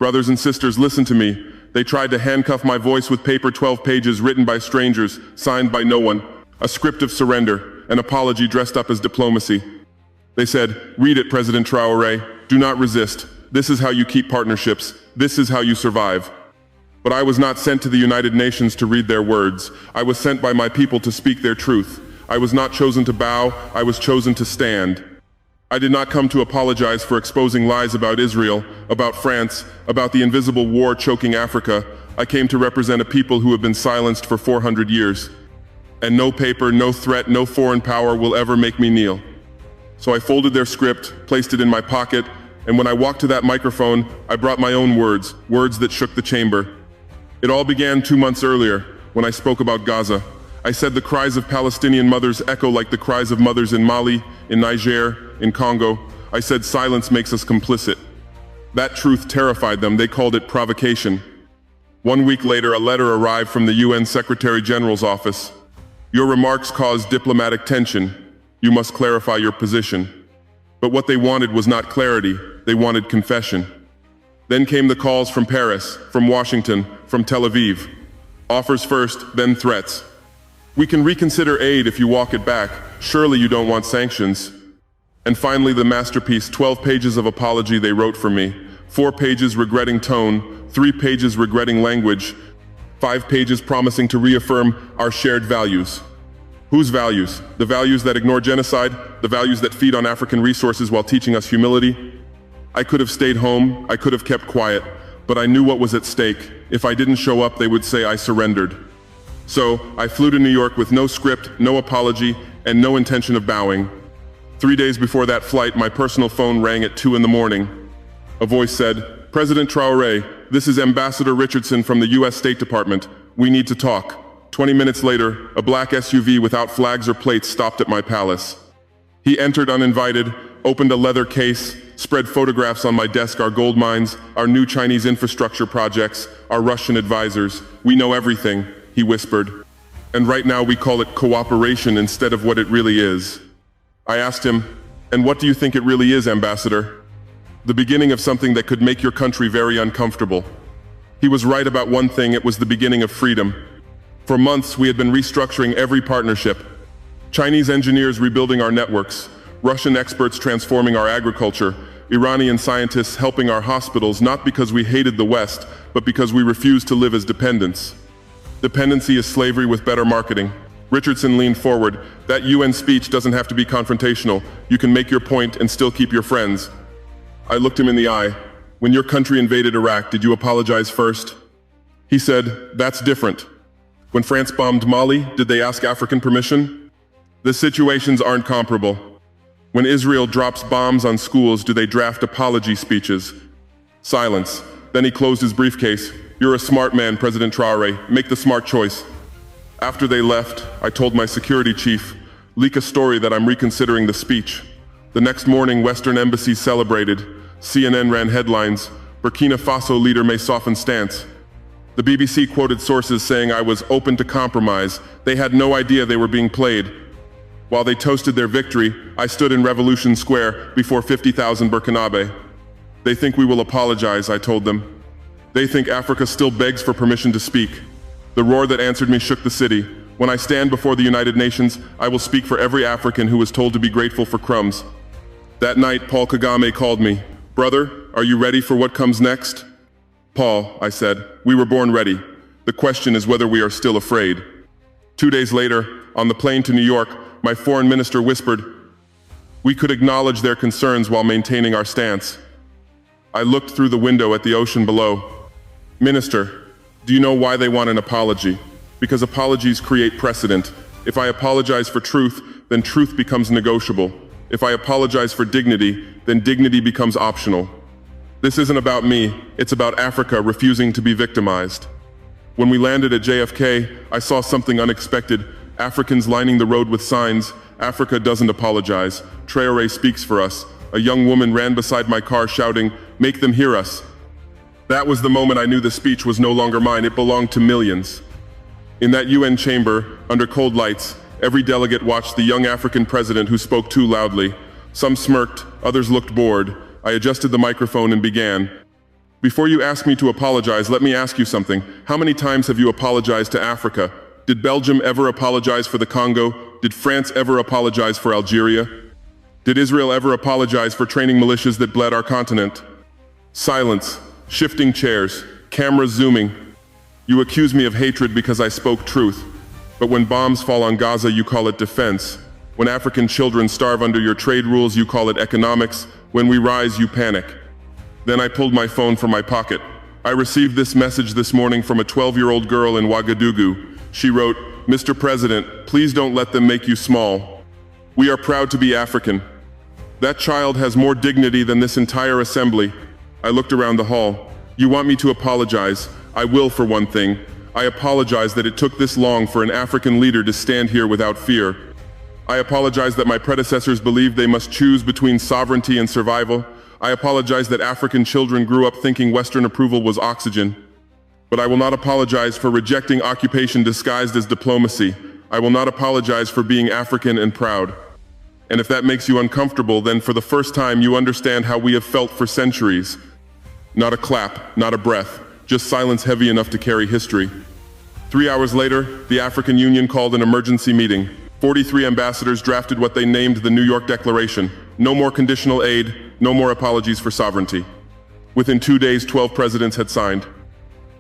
Brothers and sisters, listen to me. They tried to handcuff my voice with paper 12 pages written by strangers, signed by no one, a script of surrender, an apology dressed up as diplomacy. They said, read it, President Traoré. Do not resist. This is how you keep partnerships. This is how you survive. But I was not sent to the United Nations to read their words. I was sent by my people to speak their truth. I was not chosen to bow. I was chosen to stand. I did not come to apologize for exposing lies about Israel, about France, about the invisible war choking Africa. I came to represent a people who have been silenced for 400 years. And no paper, no threat, no foreign power will ever make me kneel. So I folded their script, placed it in my pocket, and when I walked to that microphone, I brought my own words, words that shook the chamber. It all began 2 months earlier, when I spoke about Gaza. I said the cries of Palestinian mothers echo like the cries of mothers in Mali, in Niger, in Congo. I said silence makes us complicit. That truth terrified them. They called it provocation. 1 week later, a letter arrived from the UN Secretary General's office. Your remarks caused diplomatic tension. You must clarify your position. But what they wanted was not clarity. They wanted confession. Then came the calls from Paris, from Washington, from Tel Aviv. Offers first, then threats. We can reconsider aid if you walk it back. Surely you don't want sanctions. And finally the masterpiece, 12 pages of apology they wrote for me. 4 pages regretting tone, 3 pages regretting language, 5 pages promising to reaffirm our shared values. Whose values? The values that ignore genocide, the values that feed on African resources while teaching us humility? I could have stayed home, I could have kept quiet, but I knew what was at stake. If I didn't show up, they would say I surrendered. So I flew to New York with no script, no apology, and no intention of bowing. 3 days before that flight, my personal phone rang at 2 in the morning. A voice said, President Traoré, this is Ambassador Richardson from the US State Department. We need to talk. 20 minutes later, a black SUV without flags or plates stopped at my palace. He entered uninvited, opened a leather case, spread photographs on my desk, our gold mines, our new Chinese infrastructure projects, our Russian advisors. We know everything, he whispered. And right now we call it cooperation instead of what it really is. I asked him, and what do you think it really is, Ambassador? The beginning of something that could make your country very uncomfortable. He was right about one thing, it was the beginning of freedom. For months, we had been restructuring every partnership. Chinese engineers rebuilding our networks, Russian experts transforming our agriculture, Iranian scientists helping our hospitals, not because we hated the West, but because we refused to live as dependents. Dependency is slavery with better marketing. Richardson leaned forward. That UN speech doesn't have to be confrontational. You can make your point and still keep your friends. I looked him in the eye. When your country invaded Iraq, did you apologize first? He said, that's different. When France bombed Mali, did they ask African permission? The situations aren't comparable. When Israel drops bombs on schools, do they draft apology speeches? Silence. Then he closed his briefcase. You're a smart man, President Traoré. Make the smart choice. After they left, I told my security chief, leak a story that I'm reconsidering the speech. The next morning, Western embassies celebrated. CNN ran headlines. Burkina Faso leader may soften stance. The BBC quoted sources saying I was open to compromise. They had no idea they were being played. While they toasted their victory, I stood in Revolution Square before 50,000 Burkinabe. They think we will apologize, I told them. They think Africa still begs for permission to speak. The roar that answered me shook the city. When I stand before the United Nations, I will speak for every African who was told to be grateful for crumbs. That night, Paul Kagame called me. Brother, are you ready for what comes next? Paul, I said, we were born ready. The question is whether we are still afraid. 2 days later, on the plane to New York, my foreign minister whispered, we could acknowledge their concerns while maintaining our stance. I looked through the window at the ocean below. Minister, do you know why they want an apology? Because apologies create precedent. If I apologize for truth, then truth becomes negotiable. If I apologize for dignity, then dignity becomes optional. This isn't about me, it's about Africa refusing to be victimized. When we landed at JFK, I saw something unexpected. Africans lining the road with signs, Africa doesn't apologize. Traoré speaks for us. A young woman ran beside my car shouting, make them hear us. That was the moment I knew the speech was no longer mine, it belonged to millions. In that UN chamber, under cold lights, every delegate watched the young African president who spoke too loudly. Some smirked, others looked bored. I adjusted the microphone and began. Before you ask me to apologize, let me ask you something. How many times have you apologized to Africa? Did Belgium ever apologize for the Congo? Did France ever apologize for Algeria? Did Israel ever apologize for training militias that bled our continent? Silence, shifting chairs, cameras zooming. You accuse me of hatred because I spoke truth. But when bombs fall on Gaza, you call it defense. When African children starve under your trade rules, you call it economics. When we rise, you panic. Then I pulled my phone from my pocket. I received this message this morning from a 12-year-old girl in Ouagadougou. She wrote, "Mr. President, please don't let them make you small. We are proud to be African." That child has more dignity than this entire assembly. I looked around the hall. You want me to apologize? I will, for one thing. I apologize that it took this long for an African leader to stand here without fear. I apologize that my predecessors believed they must choose between sovereignty and survival. I apologize that African children grew up thinking Western approval was oxygen. But I will not apologize for rejecting occupation disguised as diplomacy. I will not apologize for being African and proud. And if that makes you uncomfortable, then for the first time you understand how we have felt for centuries. Not a clap, not a breath, just silence heavy enough to carry history. 3 hours later, the African Union called an emergency meeting. 43 ambassadors drafted what they named the New York Declaration. No more conditional aid, no more apologies for sovereignty. Within 2 days, 12 presidents had signed.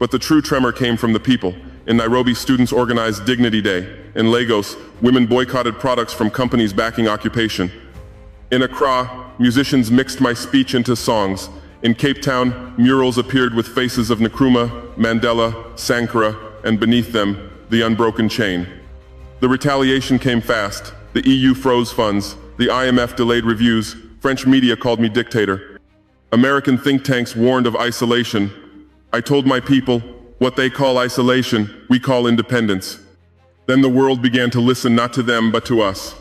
But the true tremor came from the people. In Nairobi, students organized Dignity Day. In Lagos, women boycotted products from companies backing occupation. In Accra, musicians mixed my speech into songs. In Cape Town, murals appeared with faces of Nkrumah, Mandela, Sankara, and beneath them, the unbroken chain. The retaliation came fast. The EU froze funds. The IMF delayed reviews. French media called me dictator. American think tanks warned of isolation. I told my people, what they call isolation, we call independence. Then the world began to listen not to them, but to us.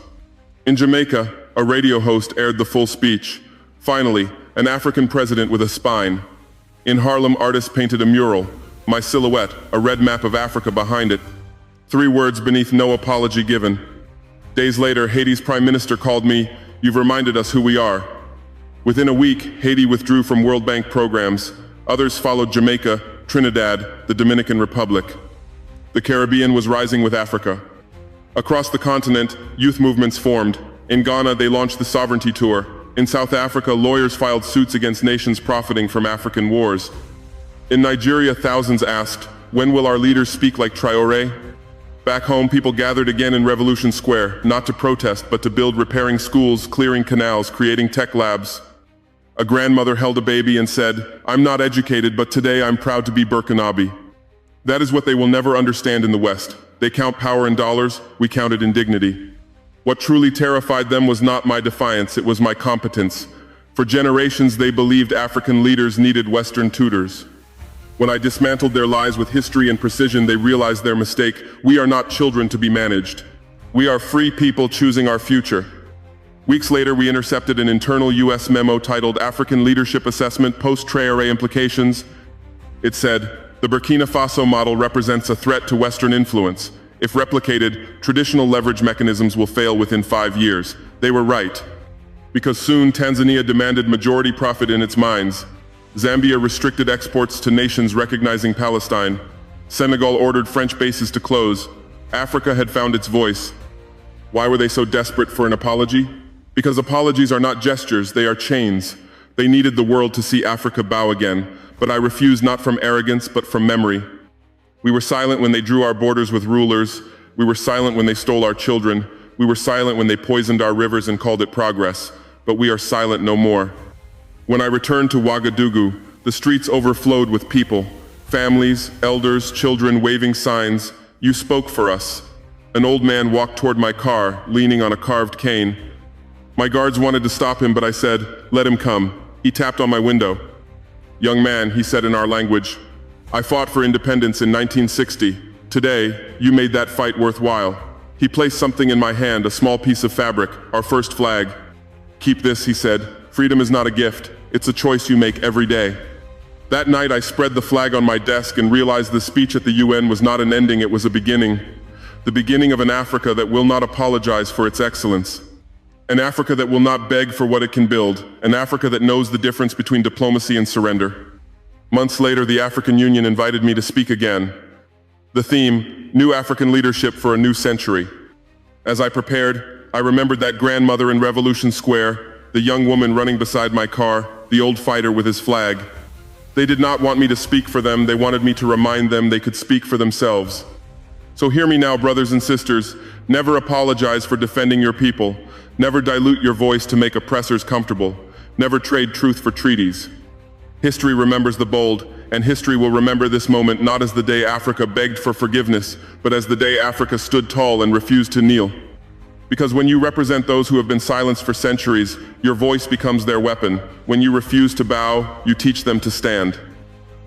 In Jamaica, a radio host aired the full speech. Finally, an African president with a spine. In Harlem, artists painted a mural. My silhouette, a red map of Africa behind it. 3 words beneath, no apology given. Days later, Haiti's prime minister called me, "You've reminded us who we are." Within a week, Haiti withdrew from World Bank programs. Others followed Jamaica, Trinidad, the Dominican Republic. The Caribbean was rising with Africa. Across the continent, youth movements formed. In Ghana, they launched the Sovereignty Tour. In South Africa, lawyers filed suits against nations profiting from African wars. In Nigeria, thousands asked, "When will our leaders speak like Traoré?" Back home, people gathered again in Revolution Square, not to protest, but to build repairing schools, clearing canals, creating tech labs. A grandmother held a baby and said, "I'm not educated, but today I'm proud to be Burkinabe." That is what they will never understand in the West. They count power in dollars, we count it in dignity. What truly terrified them was not my defiance, it was my competence. For generations, they believed African leaders needed Western tutors. When I dismantled their lies with history and precision, they realized their mistake. We are not children to be managed. We are free people choosing our future. Weeks later, we intercepted an internal US memo titled African Leadership Assessment Post-Traoré Implications. It said, the Burkina Faso model represents a threat to Western influence. If replicated, traditional leverage mechanisms will fail within 5 years. They were right. Because soon, Tanzania demanded majority profit in its mines. Zambia restricted exports to nations recognizing Palestine. Senegal ordered French bases to close. Africa had found its voice. Why were they so desperate for an apology? Because apologies are not gestures, they are chains. They needed the world to see Africa bow again, but I refused not from arrogance, but from memory. We were silent when they drew our borders with rulers. We were silent when they stole our children. We were silent when they poisoned our rivers and called it progress. But we are silent no more. When I returned to Ouagadougou, the streets overflowed with people. Families, elders, children waving signs. You spoke for us. An old man walked toward my car, leaning on a carved cane. My guards wanted to stop him, but I said, "Let him come." He tapped on my window. "Young man," he said in our language, "I fought for independence in 1960. Today, you made that fight worthwhile." He placed something in my hand, a small piece of fabric, our first flag. "Keep this," he said. "Freedom is not a gift, it's a choice you make every day." That night I spread the flag on my desk and realized the speech at the UN was not an ending, it was a beginning. The beginning of an Africa that will not apologize for its excellence. An Africa that will not beg for what it can build. An Africa that knows the difference between diplomacy and surrender. Months later, the African Union invited me to speak again. The theme, New African Leadership for a New Century. As I prepared, I remembered that grandmother in Revolution Square, the young woman running beside my car, the old fighter with his flag. They did not want me to speak for them, they wanted me to remind them they could speak for themselves. So hear me now, brothers and sisters, never apologize for defending your people, never dilute your voice to make oppressors comfortable, never trade truth for treaties. History remembers the bold, and history will remember this moment not as the day Africa begged for forgiveness, but as the day Africa stood tall and refused to kneel. Because when you represent those who have been silenced for centuries, your voice becomes their weapon. When you refuse to bow, you teach them to stand.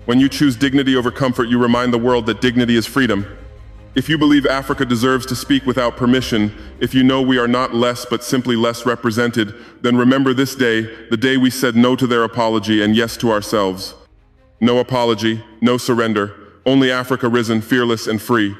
When you choose dignity over comfort, you remind the world that dignity is freedom. If you believe Africa deserves to speak without permission, if you know we are not less but simply less represented, then remember this day, the day we said no to their apology and yes to ourselves. No apology, no surrender, only Africa risen, fearless and free.